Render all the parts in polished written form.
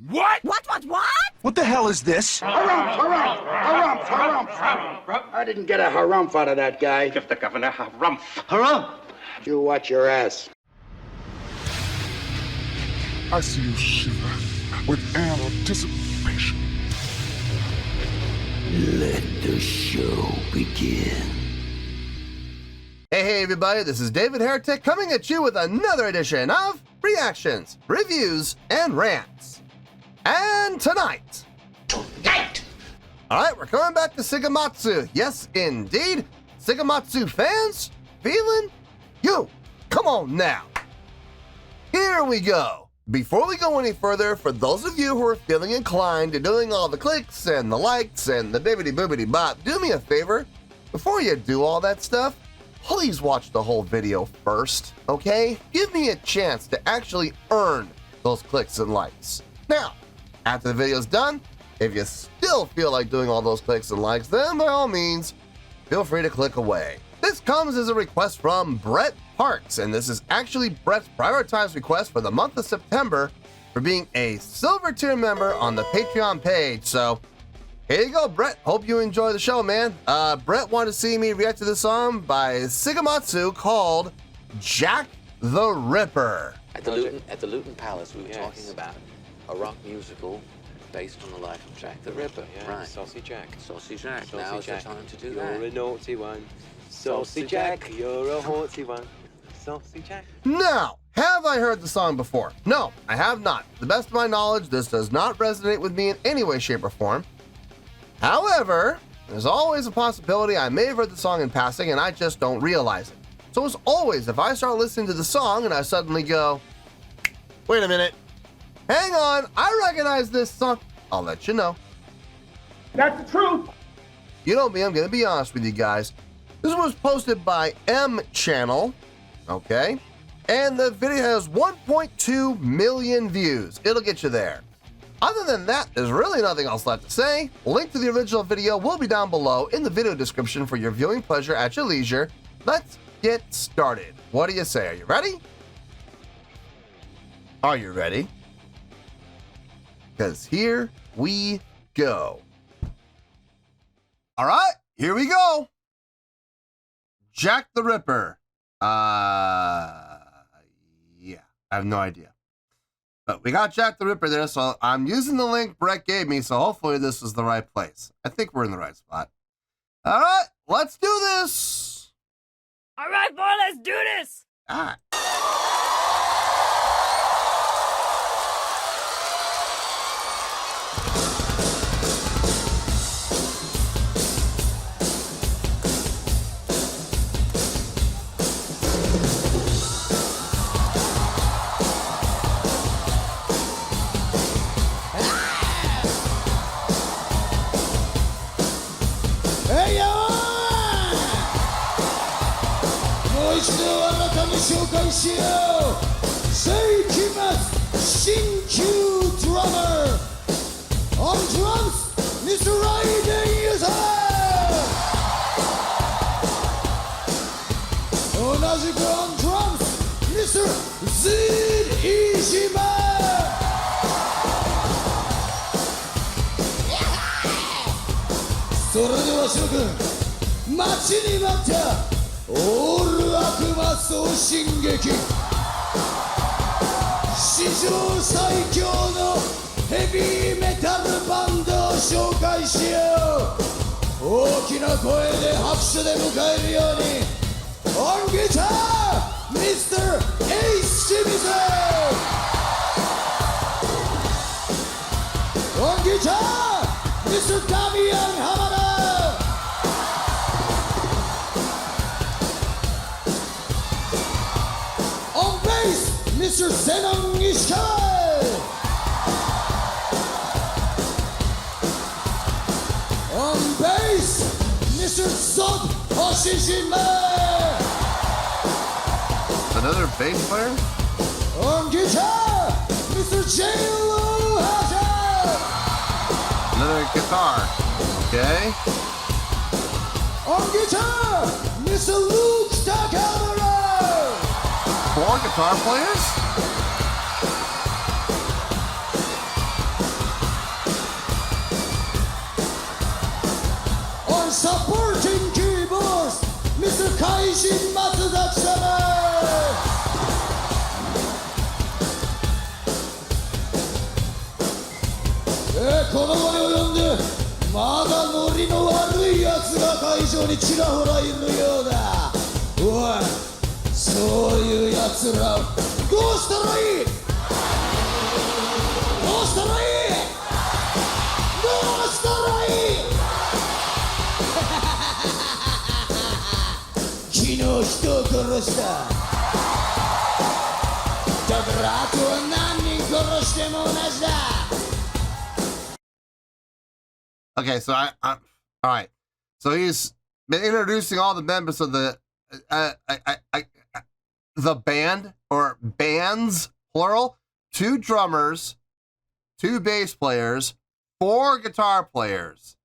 What? What? What the hell is this? Harumph. I didn't get a harumph out of that guy. Give the governor harumph. Harumph! You watch your ass. I see you shiver with anticipation. Let the show begin. Hey everybody, this is David Heretic coming at you with another edition of Reactions, Reviews, and Rants. And tonight... Alright, we're coming back to Seikima II. Yes, indeed. Seikima II fans? Feeling? Yo, come on now. Here we go. Before we go any further, for those of you who are feeling inclined to doing all the clicks and the likes and the bibbity-boobity-bop, do me a favor. Before you do all that stuff, please watch the whole video first, okay? Give me a chance to actually earn those clicks and likes. Now, after the video's done, if you still feel like doing all those clicks and likes, then by all means, feel free to click away. This comes as a request from Brett Parks, and this is actually Brett's prioritized request for the month of September for being a silver tier member on the Patreon page. So here you go, Brett. Hope you enjoy the show, man. Brett wanted to see me react to this song by Seikima II called Jack the Ripper. At the Luton Palace, we were talking about a rock musical based on the life of Jack the Ripper. Yeah, right. Saucy Jack. Saucy Jack. Saucy Now is the Jack. time to do You're that. a naughty one. Saucy Jack, you're a haughty one. Saucy Jack. Now, have I heard the song before? No, I have not. To the best of my knowledge, this does not resonate with me in any way, shape, or form. However, there's always a possibility I may have heard the song in passing and I just don't realize it. So as always, if I start listening to the song and I suddenly go, wait a minute, hang on, I recognize this song, I'll let you know. That's the truth. You know me, I'm gonna be honest with you guys. This was posted by M Channel, okay? And the video has 1.2 million views. It'll get you there. Other than that, there's really nothing else left to say. Link to the original video will be down below in the video description for your viewing pleasure at your leisure. Let's get started. What do you say? Are you ready? Are you ready? Because here we go. All right, here we go. Jack the Ripper. Yeah, I have no idea. But we got Jack the Ripper there, so I'm using the link Brett gave me, so hopefully this is the right place. I think we're in the right spot. All right, let's do this. All right, boy, let's do this. All right. Seikima II drummer on drums, Mr. Rinaldi St. 同じく on drums, Mr. Seikima. それでは諸君、待ちに待ったオール悪魔総進撃、史上最強のヘビーメタルバンドを紹介しよう。大きな声で拍手で迎えるように、オンギター Mr. Ace 清水、オンギター Mr. ダミアン浜田、Mr. Zenon Ishikawa! On bass, Mr. Sod Hoshijima! Another bass player? On guitar, Mr. J.Lo Haja! Another guitar. Okay. On guitar, Mr. Luke Takamura! 4 guitar players? And supporting keyboards, Mr. Kaijin Matsuda-sama! この期に及んでまだノリの悪いやつが会場にちらほらいるようだ。おい、そういうやつらどうしたらいい？どうしたらいい？どうしたらいい？昨日人を殺した。だからあとは何人殺しても同じだ。Okay, so all right. So he's been introducing all the members of the band, or bands, plural, 2 drummers, 2 bass players, 4 guitar players.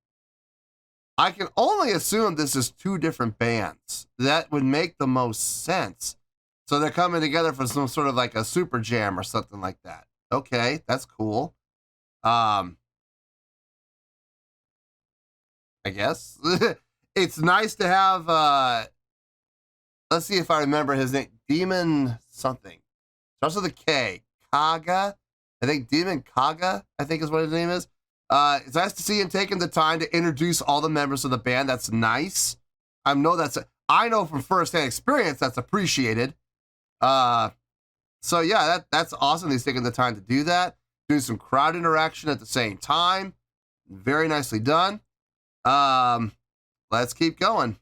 I can only assume this is 2 different bands. That would make the most sense. So they're coming together for some sort of like a super jam or something like that. Okay, that's cool. I guess. It's nice to have, let's see if I remember his name. Demon something. Starts with a K. Kaga. I think Demon Kaga, I think is what his name is. It's nice to see him taking the time to introduce all the members of the band. That's nice. I know from firsthand experience that's appreciated. So yeah, that's awesome. He's taking the time to do that. Doing some crowd interaction at the same time. Very nicely done. Let's keep going.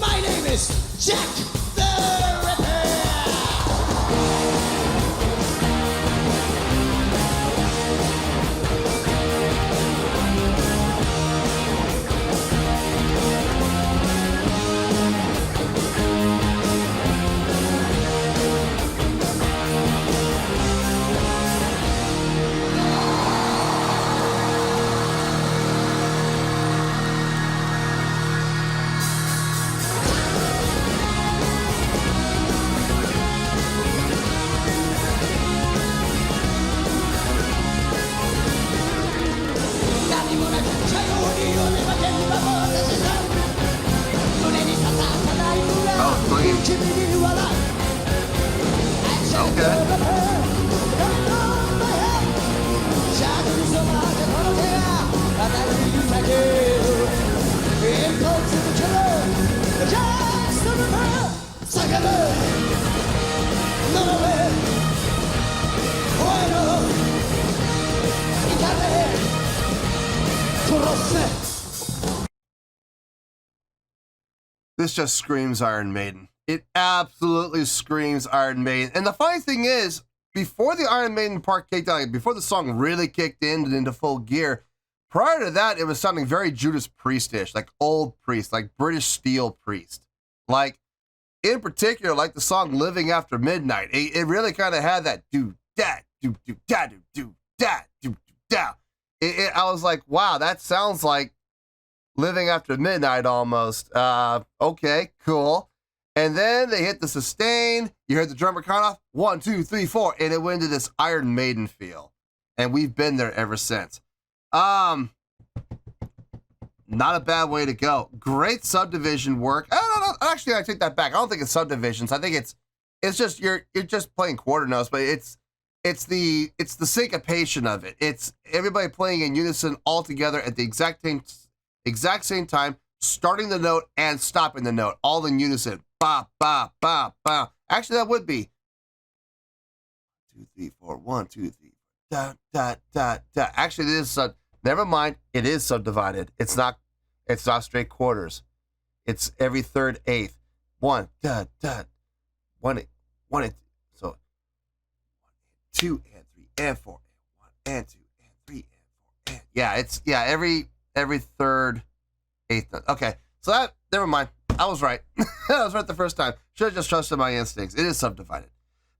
My name is Jack the Ripper. This just screams Iron Maiden. It absolutely screams Iron Maiden. And the funny thing is, before the Iron Maiden part kicked out, before the song really kicked in and into full gear, prior to that, it was sounding very Judas Priest-ish, like old Priest, like British Steel Priest. Like, in particular, like the song Living After Midnight. It really kind of had that do-da, do-do-da, do-do-da, do-do-da. I was like, wow, that sounds like Living After Midnight almost. Okay, cool. And then they hit the sustain. You heard the drummer count off. 1, 2, 3, 4. And it went into this Iron Maiden feel. And we've been there ever since. Not a bad way to go. Great subdivision work. Actually, I take that back. I don't think it's subdivisions. I think it's just you're just playing quarter notes, but it's the syncopation of it. It's everybody playing in unison all together at the exact same time, starting the note and stopping the note, all in unison. Ba, ba, ba, ba. Actually, that would be 2, 3, 4, 1, 2, 3, da, da, da, da. Actually, it is never mind. It is subdivided. It's not straight quarters. It's every third eighth. 1, da, da, 1, 1, so 2 and 3 and 4 and 1 and 2 and 3 and 4 and Yeah, it's every third, eighth note. Okay, so that never mind. I was right. I was right the first time. Should have just trusted my instincts. It is subdivided.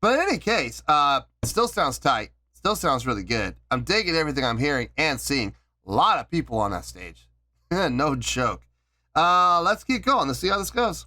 But in any case, it still sounds tight. Still sounds really good. I'm digging everything I'm hearing and seeing. A lot of people on that stage. No joke. Let's keep going. Let's see how this goes.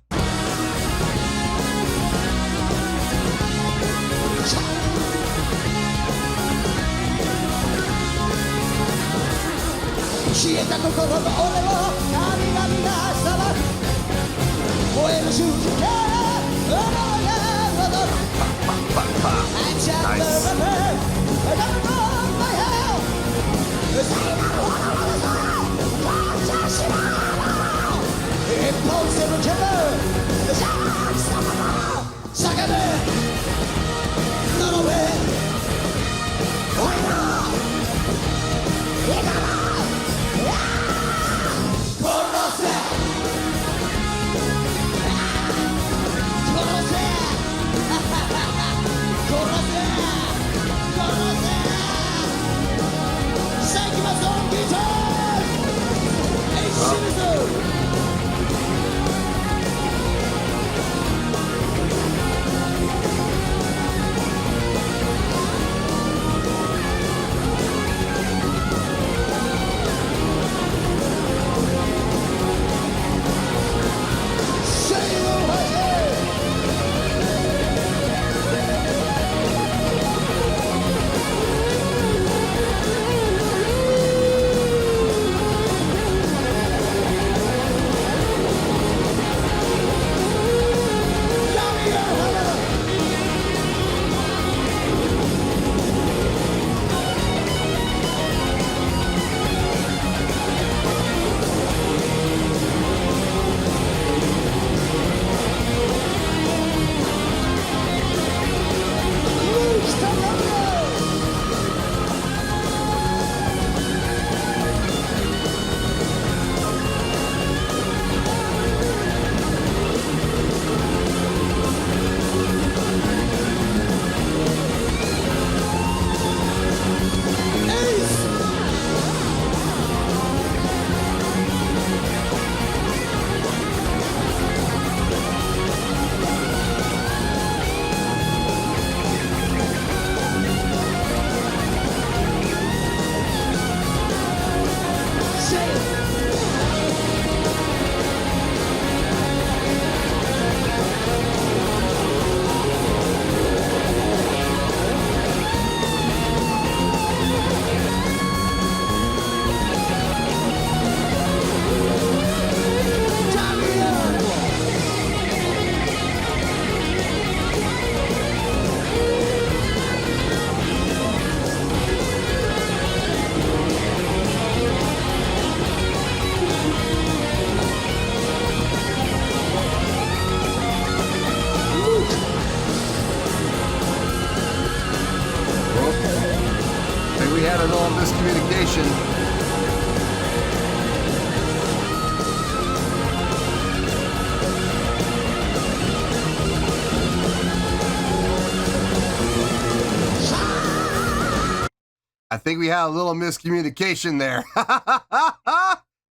I think we had a little miscommunication there.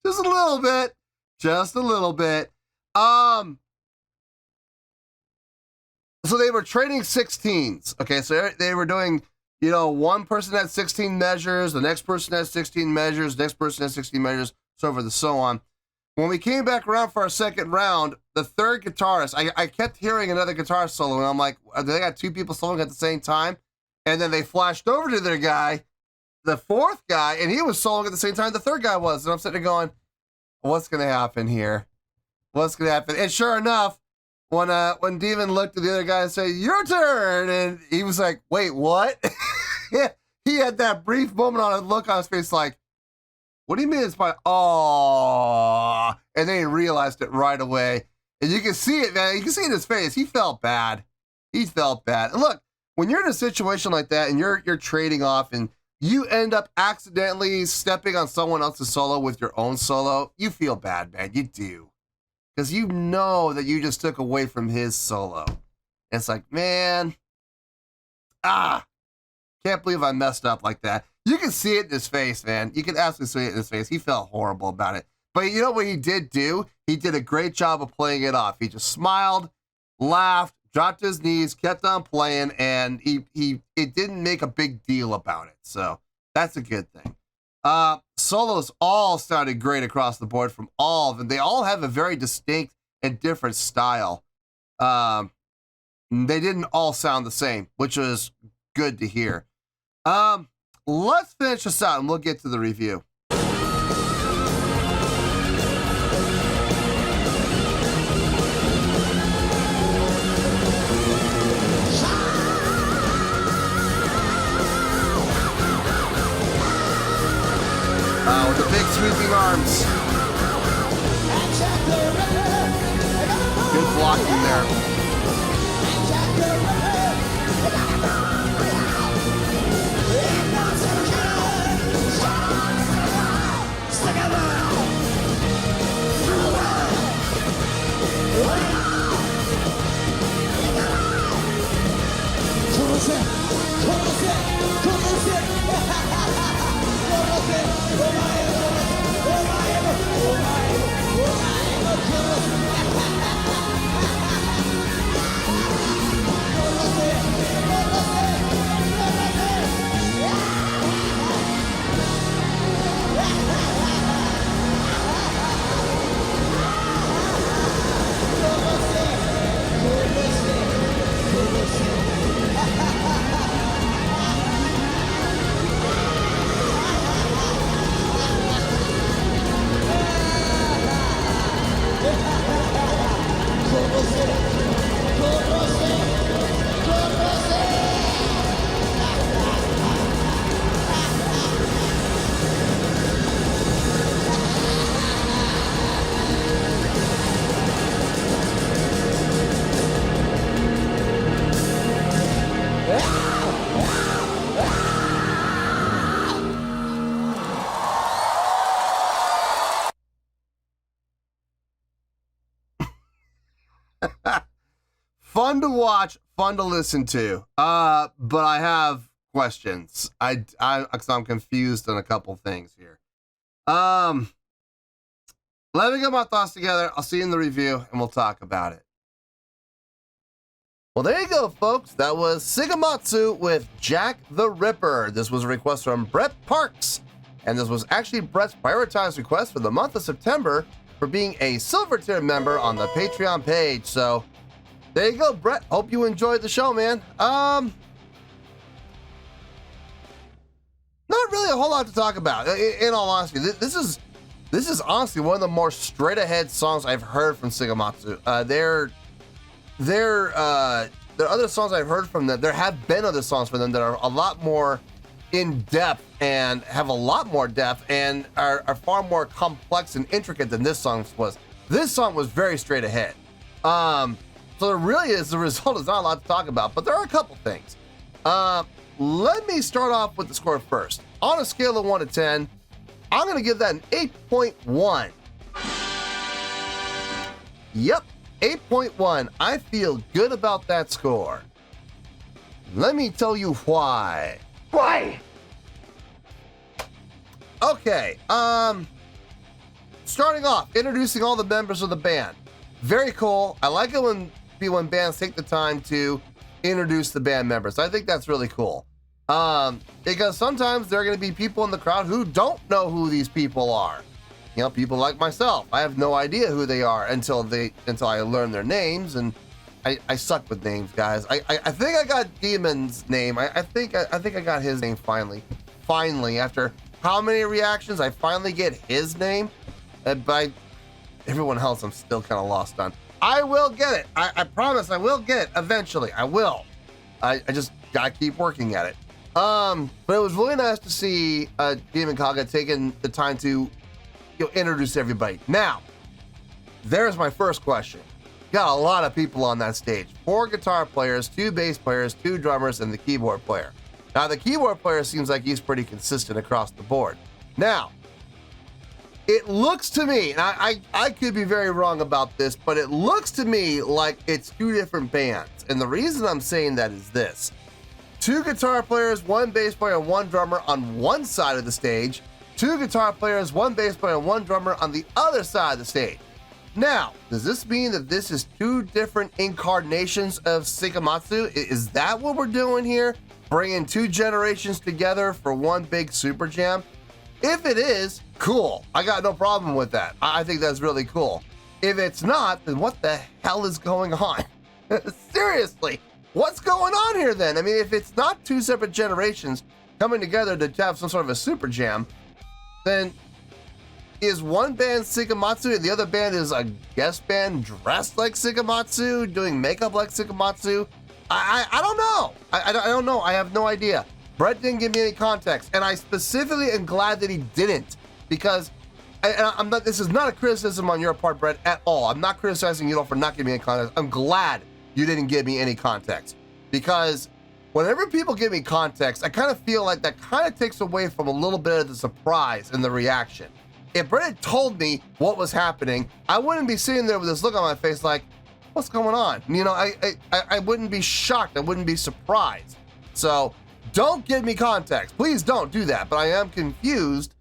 Just a little bit. Just a little bit. So they were trading 16s. Okay, so they were doing, you know, one person had 16 measures, the next person has 16 measures, next person has 16 measures, so forth and so on. When we came back around for our second round, the third guitarist, I kept hearing another guitar solo, and I'm like, they got two people soloing at the same time? And then they flashed over to their guy, the fourth guy, and he was soloing at the same time the third guy was. And I'm sitting there going, what's going to happen here? What's going to happen? And sure enough, when Demon looked at the other guy and said, your turn, and he was like, wait, what? He had that brief moment on a look on his face like, what do you mean it's my, aww? And then he realized it right away. And you can see it, man. You can see it in his face. He felt bad. He felt bad. And look, when you're in a situation like that and you're trading off and you end up accidentally stepping on someone else's solo with your own solo, you feel bad, man. You do. Because you know that you just took away from his solo. And it's like, man, can't believe I messed up like that. You can see it in his face, man. You can absolutely see it in his face. He felt horrible about it. But you know what he did do? He did a great job of playing it off. He just smiled, laughed, dropped his knees, kept on playing, and it didn't make a big deal about it. So that's a good thing. Solos all sounded great across the board from all of them. They all have a very distinct and different style. They didn't all sound the same, which was good to hear. Let's finish this out and we'll get to the review. With the big sweeping arms. Good blocking there. Fun to watch, fun to listen to. But I have questions. Cause I'm confused on a couple things here. Let me get my thoughts together. I'll see you in the review and we'll talk about it. Well, there you go, folks. That was Seikima II with Jack the Ripper. This was a request from Brett Parks. And this was actually Brett's prioritized request for the month of September for being a silver tier member on the Patreon page. So there you go, Brett. Hope you enjoyed the show, man. Not really a whole lot to talk about. In all honesty, this is honestly one of the more straight ahead songs I've heard from Seikima II. There are other songs I've heard from them. There have been other songs from them that are a lot more in depth and have a lot more depth and are far more complex and intricate than this song was. This song was very straight ahead. So there really is, the result is not a lot to talk about, but there are a couple things. Let me start off with the score first. On a scale of 1 to 10, I'm going to give that an 8.1. Yep, 8.1. I feel good about that score. Let me tell you why. Why? Okay, starting off, introducing all the members of the band. Very cool. I like it when bands take the time to introduce the band members. I think that's really cool. Because sometimes there are going to be people in the crowd who don't know who these people are. You know, people like myself. I have no idea who they are until I learn their names, and I suck with names, guys. I think I got Demon's name. I think I got his name finally. Finally, after how many reactions, I finally get his name. But everyone else, I'm still kind of lost on. I will get it. I promise I will get it eventually. I will. I just gotta keep working at it. But it was really nice to see Demon Kaga taking the time to introduce everybody. Now, there's my first question. Got a lot of people on that stage. 4 guitar players, 2 bass players, 2 drummers, and the keyboard player. Now, the keyboard player seems like he's pretty consistent across the board. Now, it looks to me, and I could be very wrong about this, but it looks to me like it's 2 different bands. And the reason I'm saying that is this. 2 guitar players, 1 bass player, and 1 drummer on one side of the stage, 2 guitar players, 1 bass player, and 1 drummer on the other side of the stage. Now, does this mean that this is 2 different incarnations of Seikima II? Is that what we're doing here? Bringing 2 generations together for one big super jam? If it is, cool. I got no problem with that. I think that's really cool. If it's not, then what the hell is going on? Seriously, what's going on here then? I mean, if it's not 2 separate generations coming together to have some sort of a super jam, then is one band Seikima II and the other band is a guest band dressed like Seikima II, doing makeup like Seikima II? I don't know. I don't know. I have no idea. Brett didn't give me any context, and I specifically am glad that he didn't, because I'm not. This is not a criticism on your part, Brett, at all. I'm not criticizing you for not giving me any context. I'm glad you didn't give me any context, because whenever people give me context, I kind of feel like that kind of takes away from a little bit of the surprise and the reaction. If Brett had told me what was happening, I wouldn't be sitting there with this look on my face like, what's going on? You know, I wouldn't be shocked. I wouldn't be surprised. So don't give me context. Please don't do that. But I am confused,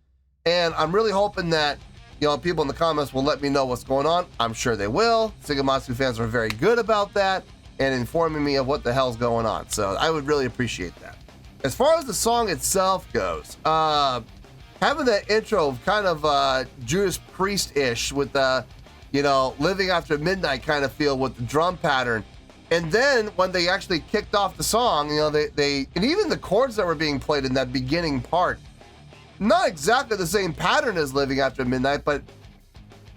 and I'm really hoping that, you know, people in the comments will let me know what's going on. I'm sure they will. Seikima II fans are very good about that and informing me of what the hell's going on. So I would really appreciate that. As far as the song itself goes, having that intro kind of Judas Priest-ish with the, you know, living after midnight kind of feel with the drum pattern. And then when they actually kicked off the song, you know, they and even the chords that were being played in that beginning part, not exactly the same pattern as Living After Midnight, but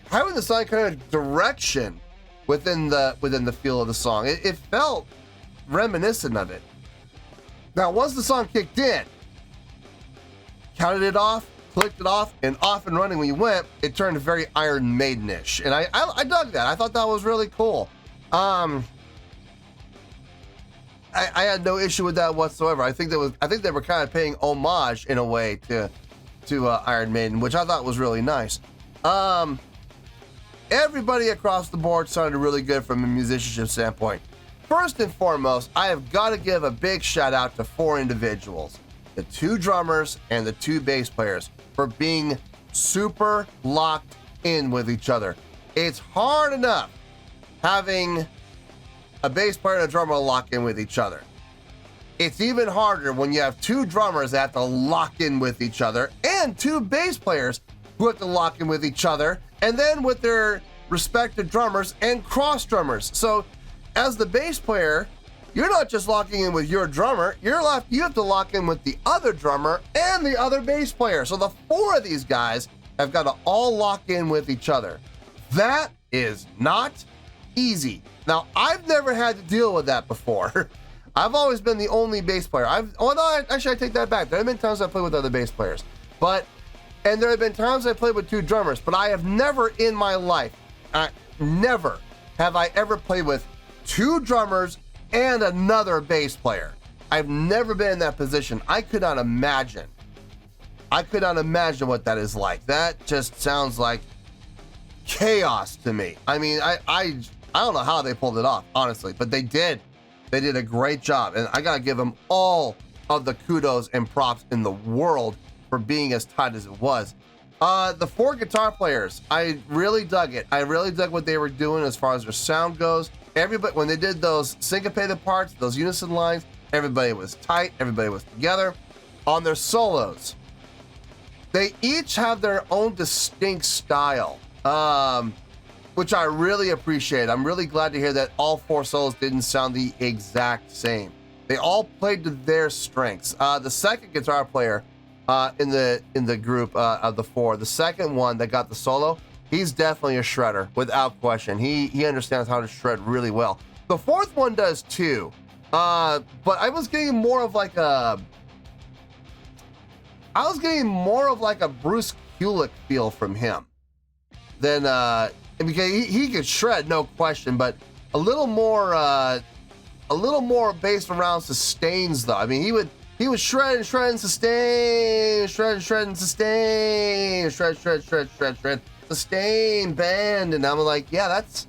having the song kind of direction within the feel of the song. It felt reminiscent of it. Now, once the song kicked in, counted it off, clicked it off, and off and running when you went, it turned very Iron Maiden-ish. And I dug that. I thought that was really cool. I had no issue with that whatsoever. I think they were kind of paying homage in a way to Iron Maiden, which I thought was really nice. Everybody across the board sounded really good from a musicianship standpoint. First and foremost, I have got to give a big shout out to 4 individuals, the 2 drummers and the 2 bass players, for being super locked in with each other. It's hard enough having a bass player and a drummer lock in with each other. It's even harder when you have 2 drummers that have to lock in with each other and 2 bass players who have to lock in with each other, and then with their respective drummers and cross drummers. So as the bass player, you're not just locking in with your drummer, you have to lock in with the other drummer and the other bass player. So the 4 of these guys have got to all lock in with each other. That is not easy. Now, I've never had to deal with that before. I've always been the only bass player. Actually, I take that back. There have been times I played with other bass players, and there have been times I played with 2 drummers, but I have never in my life, never have I ever played with 2 drummers and another bass player. I've never been in that position. I could not imagine what that is like. That just sounds like chaos to me. I mean, I don't know how they pulled it off, honestly, but they did. They did a great job, and I gotta give them all of the kudos and props in the world for being as tight as it was. The 4 guitar players, I really dug it. I really dug what they were doing as far as their sound goes. Everybody, when they did those syncopated parts, those unison lines, everybody was tight, everybody was together. On their solos, they each have their own distinct style, which I really appreciate. I'm really glad to hear that all 4 solos didn't sound the exact same. They all played to their strengths. The second guitar player in the group of the 4, the second one that got the solo, he's definitely a shredder, without question. He understands how to shred really well. The 4th one does too, but I was getting more of like a Bruce Kulick feel from him than because he could shred, no question, but a little more based around sustains though. I mean, he would shred and sustain, shred and sustain, shred, sustain, bend, and I'm like, yeah, that's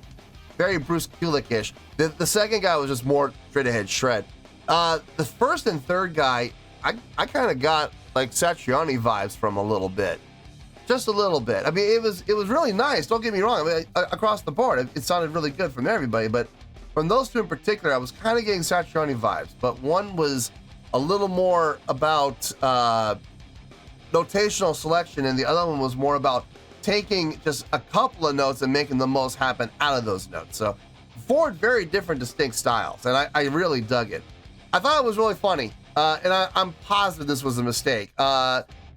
very Bruce Kulick-ish. The second guy was just more straight ahead shred. The first and third guy, I kind of got like Satriani vibes from a little bit. Just a little bit. I mean, it was really nice. Don't get me wrong. I mean, across the board, it sounded really good from everybody. But from those two in particular, I was kind of getting Satriani vibes. But one was a little more about notational selection, and the other one was more about taking just a couple of notes and making the most happen out of those notes. So 4 very different, distinct styles, and I really dug it. I thought it was really funny, and I'm positive this was a mistake.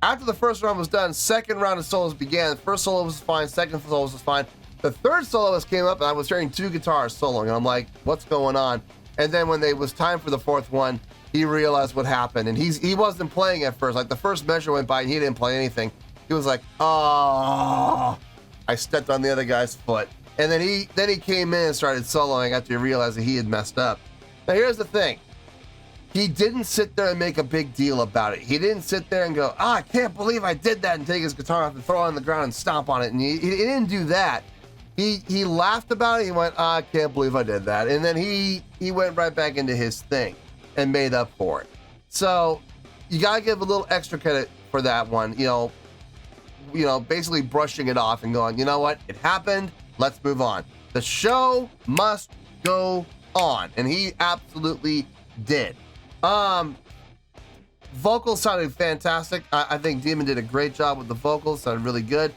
After the first round was done, second round of solos began. The first solo was fine, second solo was fine. The third soloist came up, and I was hearing 2 guitars soloing, and I'm like, what's going on? And then when it was time for the fourth one, he realized what happened, and he wasn't playing at first. Like, the first measure went by, and he didn't play anything. He was like, oh, I stepped on the other guy's foot. And then he came in and started soloing after he realized that he had messed up. Now, here's the thing. He didn't sit there and make a big deal about it. He didn't sit there and go, I can't believe I did that, and take his guitar off and throw it on the ground and stomp on it. And he didn't do that. He laughed about it. He went, I can't believe I did that. And then he went right back into his thing and made up for it. So you got to give a little extra credit for that one. You know, basically brushing it off and going, you know what? It happened. Let's move on. The show must go on. And he absolutely did. Vocals sounded fantastic. I think Demon did a great job with the vocals. Sounded really good.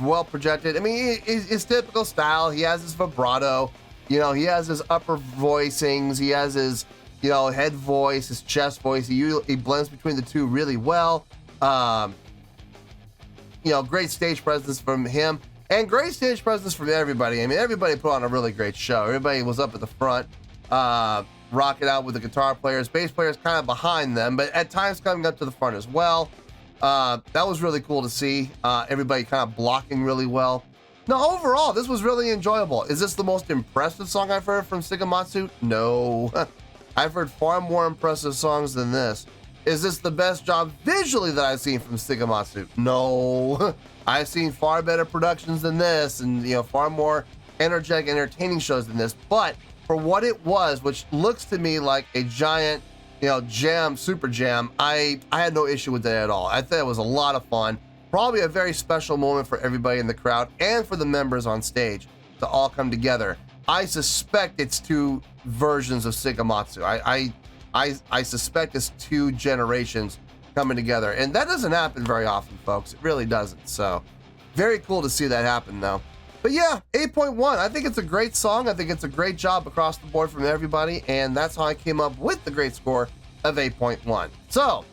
Well projected. I mean, his typical style. He has his vibrato. You know, he has his upper voicings. He has his, you know, head voice, his chest voice. He blends between the two really well. You know, great stage presence from him. And great stage presence from everybody. I mean, everybody put on a really great show. Everybody was up at the front. Rocking out with the guitar players, bass players kind of behind them, but at times coming up to the front as well. That was really cool to see. Everybody kind of blocking really well. Now, overall, this was really enjoyable. Is this the most impressive song I've heard from Seikima II? No. I've heard far more impressive songs than this. Is this the best job visually that I've seen from Seikima II? No. I've seen far better productions than this, and, you know, far more energetic, entertaining shows than this, but for what it was, which looks to me like a giant, you know, jam, super jam, I had no issue with that at all. I thought it was a lot of fun. Probably a very special moment for everybody in the crowd and for the members on stage to all come together. I suspect it's 2 versions of Seikima II. I suspect it's 2 generations coming together. And that doesn't happen very often, folks. It really doesn't. So very cool to see that happen, though. But yeah, 8.1. I think it's a great song. I think it's a great job across the board from everybody. And that's how I came up with the great score of 8.1. So,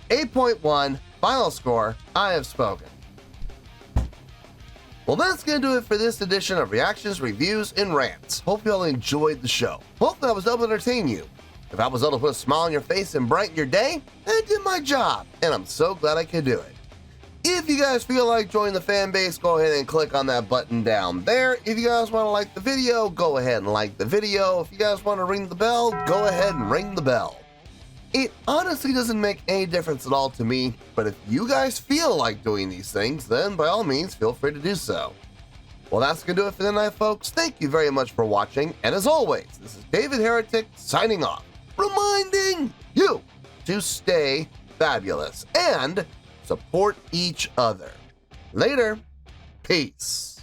8.1, final score, I have spoken. Well, that's going to do it for this edition of Reactions, Reviews, and Rants. Hope you all enjoyed the show. Hopefully I was able to entertain you. If I was able to put a smile on your face and brighten your day, I did my job. And I'm so glad I could do it. If you guys feel like joining the fan base, go ahead and click on that button down there. If you guys want to like the video, go ahead and like the video. If you guys want to ring the bell, go ahead and ring the bell. It honestly doesn't make any difference at all to me, but if you guys feel like doing these things, then by all means, feel free to do so. Well, that's going to do it for tonight, folks. Thank you very much for watching, and as always, this is David Heretic signing off, reminding you to stay fabulous and support each other. Later. Peace.